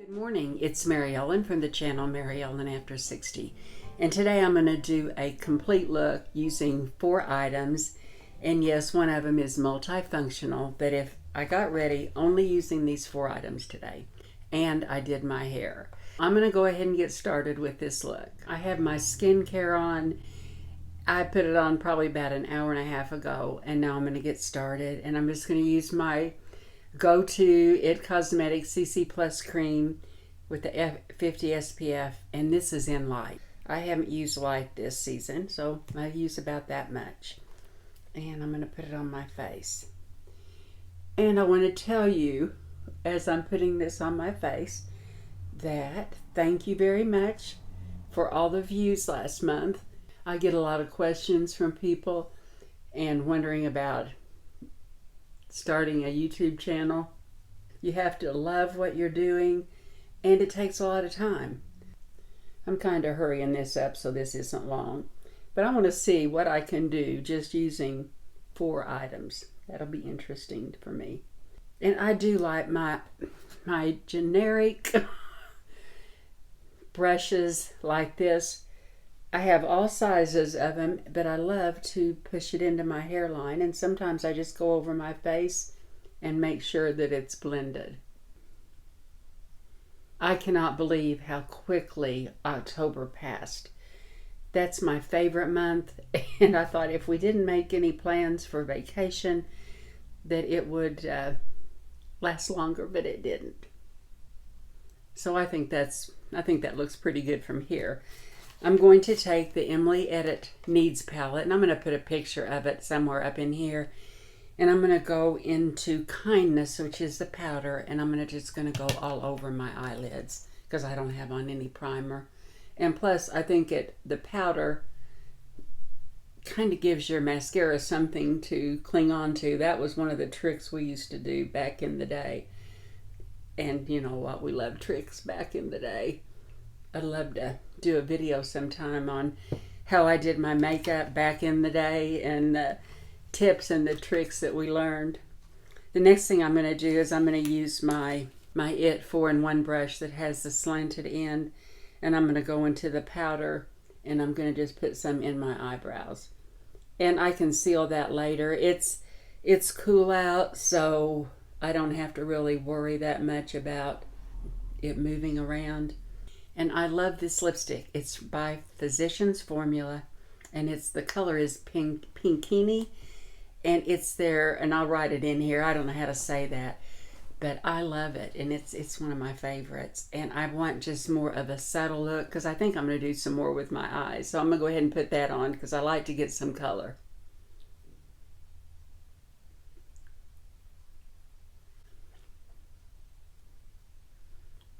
Good morning, it's MaryEllen from the channel MaryEllen After 60, and today I'm going to do a complete look using 4 items, and yes, one of them is multifunctional, but if I got ready only using these 4 items today, and I did my hair. I'm going to go ahead and get started with this look. I have my skincare on. I put it on probably about an hour and a half ago, and now I'm going to get started, and I'm just going to use my go-to It Cosmetics CC Plus cream with the 50 SPF, and this is in light. I haven't used light this season, so I use about that much. And I'm going to put it on my face. And I want to tell you, as I'm putting this on my face, that thank you very much for all the views last month. I get a lot of questions from people and wondering about starting a YouTube channel. You have to love what you're doing, and it takes a lot of time. I'm kind of hurrying this up so this isn't long, but I want to see what I can do just using 4 items. That'll be interesting for me. And I do like my generic brushes like this. I have all sizes of them, but I love to push it into my hairline, and sometimes I just go over my face and make sure that it's blended. I cannot believe how quickly October passed. That's my favorite month, and I thought if we didn't make any plans for vacation that it would last longer, but it didn't. So I think that looks pretty good from here. I'm going to take the Emily Edit Needs palette, and I'm going to put a picture of it somewhere up in here. And I'm going to go into Kindness, which is the powder, and I'm just going to go all over my eyelids because I don't have on any primer. And plus, I think the powder kind of gives your mascara something to cling on to. That was one of the tricks we used to do back in the day. And you know what? We loved tricks back in the day. I'd love to do a video sometime on how I did my makeup back in the day and the tips and the tricks that we learned. The next thing I'm going to do is I'm going to use my It 4-in-1 brush that has the slanted end, and I'm going to go into the powder and I'm going to just put some in my eyebrows. And I can seal that later. It's cool out, so I don't have to really worry that much about it moving around. And I love this lipstick. It's by Physicians Formula, and the color is Pinkini, and it's there, and I'll write it in here. I don't know how to say that, but I love it, and it's one of my favorites. And I want just more of a subtle look because I think I'm going to do some more with my eyes. So I'm going to go ahead and put that on because I like to get some color.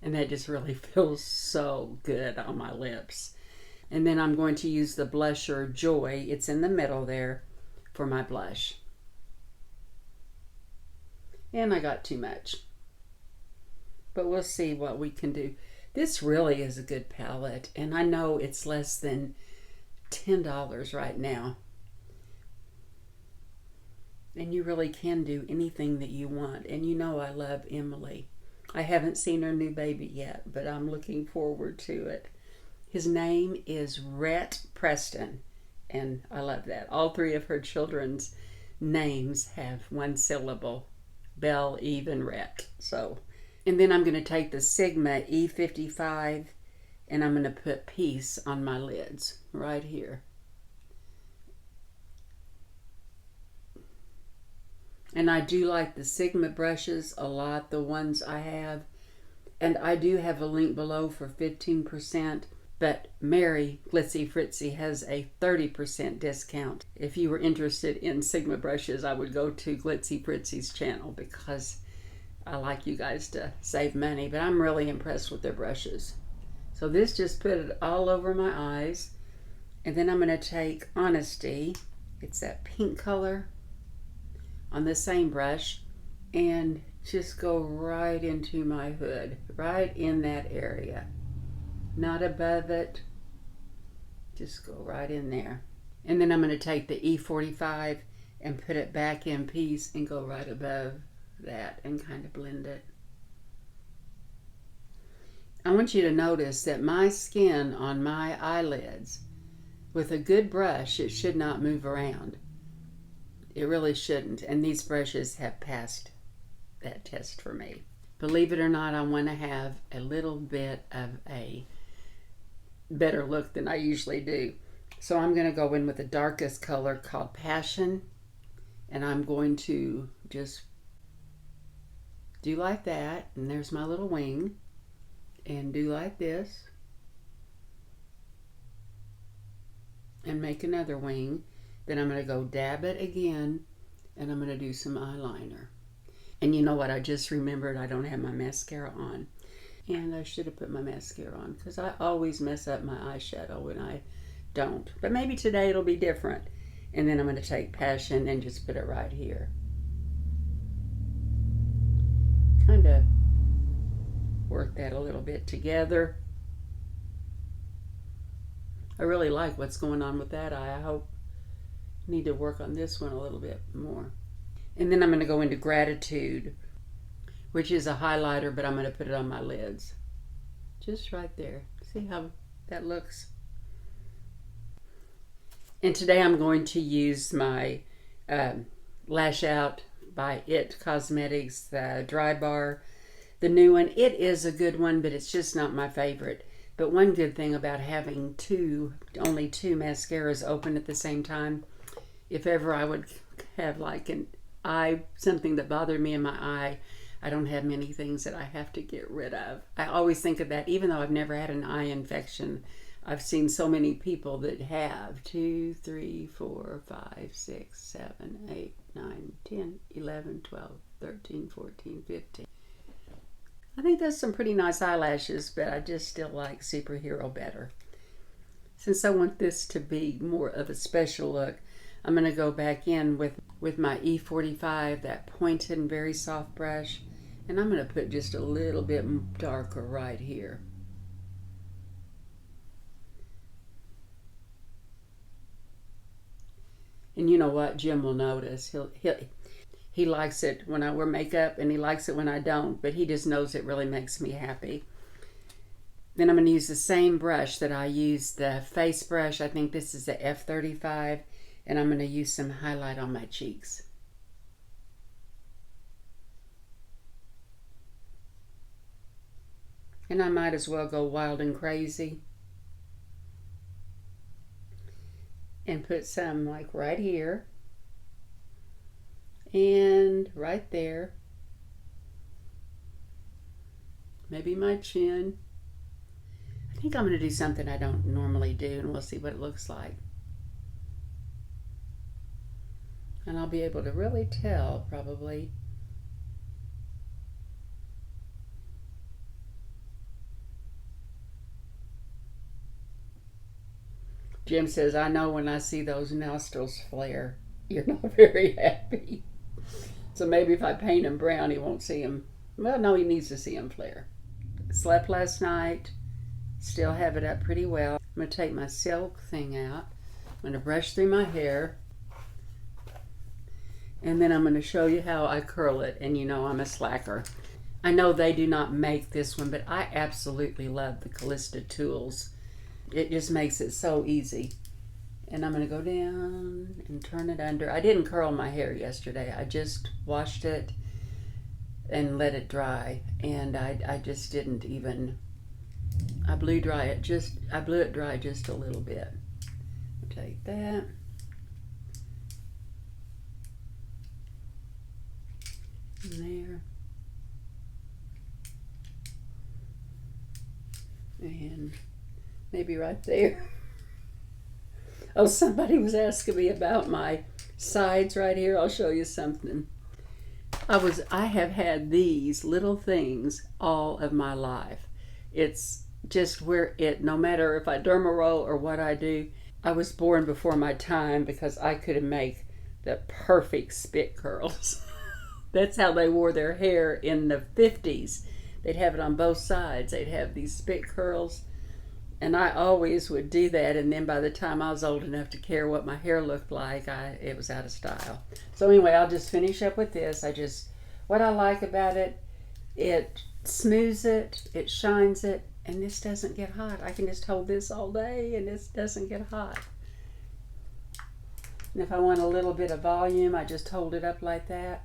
And that just really feels so good on my lips. And then I'm going to use the blusher Joy. It's in the middle there for my blush. And I got too much. But we'll see what we can do. This really is a good palette. And I know it's less than $10 right now. And you really can do anything that you want. And you know I love Emily. I haven't seen her new baby yet, but I'm looking forward to it. His name is Rhett Preston, and I love that. All 3 of her children's names have 1 syllable, Belle, Eve, and Rhett. And then I'm going to take the Sigma E55, and I'm going to put Peace on my lids right here. And I do like the Sigma brushes a lot, the ones I have. And I do have a link below for 15%, but Mary Glitzy Fritzy has a 30% discount. If you were interested in Sigma brushes, I would go to Glitzy Fritzy's channel because I like you guys to save money, but I'm really impressed with their brushes. So this just put it all over my eyes. And then I'm going to take Honesty, it's that pink color, on the same brush, and just go right into my hood, right in that area. Not above it, just go right in there. And then I'm going to take the E45 and put it back in Peace and go right above that and kind of blend it. I want you to notice that my skin on my eyelids, with a good brush, it should not move around. It really shouldn't. And these brushes have passed that test for me. Believe it or not, I want to have a little bit of a better look than I usually do. So I'm going to go in with the darkest color called Passion. And I'm going to just do like that. And there's my little wing. And do like this. And make another wing. Then I'm going to go dab it again. And I'm going to do some eyeliner. And you know what? I just remembered I don't have my mascara on. And I should have put my mascara on because I always mess up my eyeshadow when I don't. But maybe today it'll be different. And then I'm going to take Passion and just put it right here. Kind of work that a little bit together. I really like what's going on with that eye. I hope I need to work on this one a little bit more. And then I'm going to go into Gratitude, which is a highlighter, but I'm going to put it on my lids. Just right there. See how that looks? And today I'm going to use my Lash Out by IT Cosmetics, the Dry Bar, the new one. It is a good one, but it's just not my favorite. But one good thing about having only two mascaras open at the same time, if ever I would have like something that bothered me in my eye, I don't have many things that I have to get rid of. I always think of that, even though I've never had an eye infection. I've seen so many people that have 2, 3, 4, 5, 6, 7, 8, 9, 10, 11, 12, 13, 14, 15. I think that's some pretty nice eyelashes, but I just still like Superhero better. Since I want this to be more of a special look, I'm going to go back in with my E45, that pointed and very soft brush, and I'm going to put just a little bit darker right here. And you know what? Jim will notice. He likes it when I wear makeup, and he likes it when I don't, but he just knows it really makes me happy. Then I'm going to use the same brush that I used, the face brush. I think this is the F35, and I'm going to use some highlight on my cheeks. And I might as well go wild and crazy and put some like right here and right there. Maybe my chin. I think I'm going to do something I don't normally do, and we'll see what it looks like. And I'll be able to really tell probably. Jim says, I know when I see those nostrils flare, you're not very happy. So maybe if I paint him brown, he won't see him. Well, no, he needs to see him flare. Slept last night. Still have it up pretty well. I'm going to take my silk thing out. I'm going to brush through my hair. And then I'm going to show you how I curl it. And you know I'm a slacker. I know they do not make this one, but I absolutely love the Calista tools. It just makes it so easy. And I'm going to go down and turn it under. I didn't curl my hair yesterday. I just washed it and let it dry. And I just didn't even, I blew it dry just a little bit. Take that. In there. And maybe right there. Oh, somebody was asking me about my sides right here. I'll show you something. I have had these little things all of my life. It's just no matter if I derma roll or what I do, I was born before my time because I could make the perfect spit curls. That's how they wore their hair in the 50s. They'd have it on both sides. They'd have these spit curls. And I always would do that, and then by the time I was old enough to care what my hair looked like, it was out of style. So anyway, I'll just finish up with this. What I like about it, it smooths it, it shines it, And this doesn't get hot. I can just hold this all day and this doesn't get hot. And if I want a little bit of volume, I just hold it up like that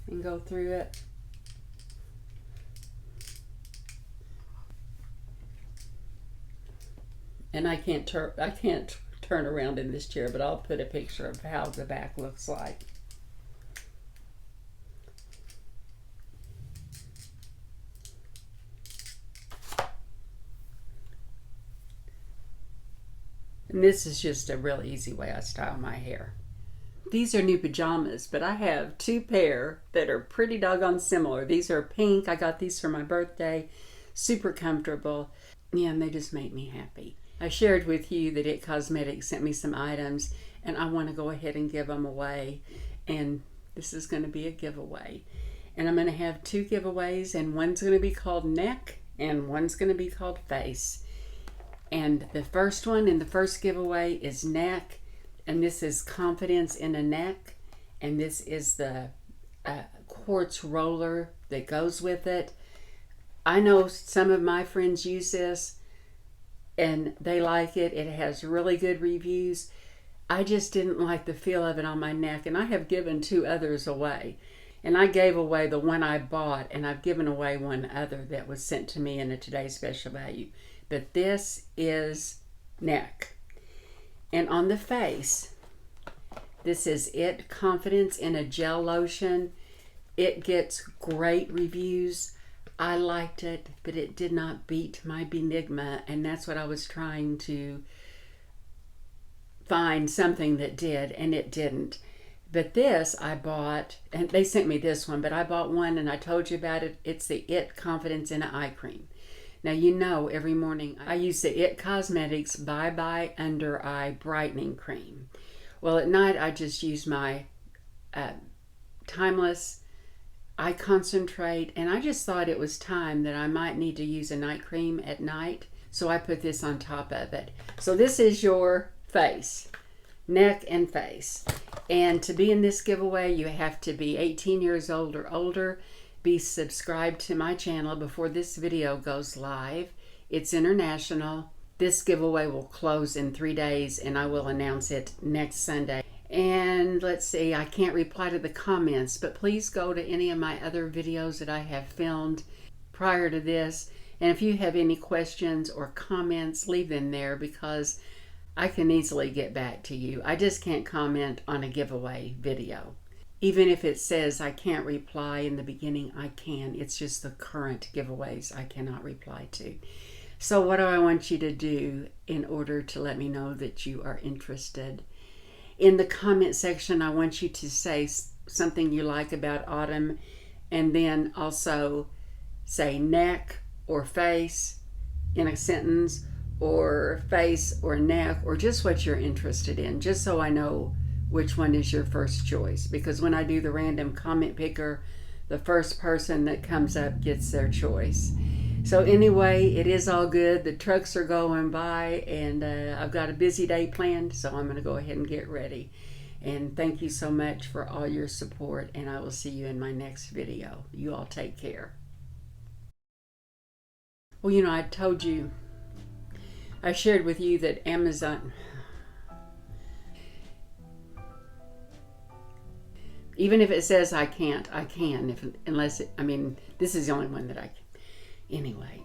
and go through it. And I can't turn around in this chair, but I'll put a picture of how the back looks like. And this is just a real easy way I style my hair. These are new pajamas, but I have two pair that are pretty doggone similar. These are pink. I got these for my birthday. Super comfortable. Yeah, and they just make me happy. I shared with you that It Cosmetics sent me some items, and I want to go ahead and give them away. And this is going to be a giveaway. And I'm going to have two giveaways, and one's going to be called Neck, and one's going to be called Face. And the first one in the first giveaway is Neck, and this is Confidence in a Neck, and this is the quartz roller that goes with it. I know some of my friends use this and they like it. It has really good reviews. I just didn't like the feel of it on my neck, and I have given two others away. And I gave away the one I bought, and I've given away one other that was sent to me in a today's special value. But this is Neck. And on the face, this is It Confidence in a Gel Lotion. It gets great reviews. I liked it, but it did not beat my Beenigma, and that's what I was trying to find, something that did, and it didn't. But this I bought, and they sent me this one, but I bought one and I told you about it. It's the It Confidence in an Eye Cream. Now, you know, every morning I use the It Cosmetics Bye Bye Under Eye Brightening Cream. Well, at night I just use my Timeless Eye Concentrate, and I just thought it was time that I might need to use a night cream at night, so I put this on top of it. So this is your face, neck and face. And to be in this giveaway, you have to be 18 years old or older, be subscribed to my channel before this video goes live. It's international. This giveaway will close in 3 days, and I will announce it next Sunday. And let's see, I can't reply to the comments, but please go to any of my other videos that I have filmed prior to this. And if you have any questions or comments, leave them there, because I can easily get back to you. I just can't comment on a giveaway video. Even if it says I can't reply in the beginning, I can. It's just the current giveaways I cannot reply to. So what do I want you to do in order to let me know that you are interested? In the comment section, I want you to say something you like about autumn, and then also say neck or face in a sentence, or face or neck, or just what you're interested in, just so I know which one is your first choice. Because when I do the random comment picker, the first person that comes up gets their choice. So anyway, it is all good. The trucks are going by, and I've got a busy day planned, so I'm going to go ahead and get ready. And thank you so much for all your support, and I will see you in my next video. You all take care. Well, you know, I told you, I shared with you that Amazon, even if it says I can't, I can, unless it, I mean, this is the only one that I can. Anyway,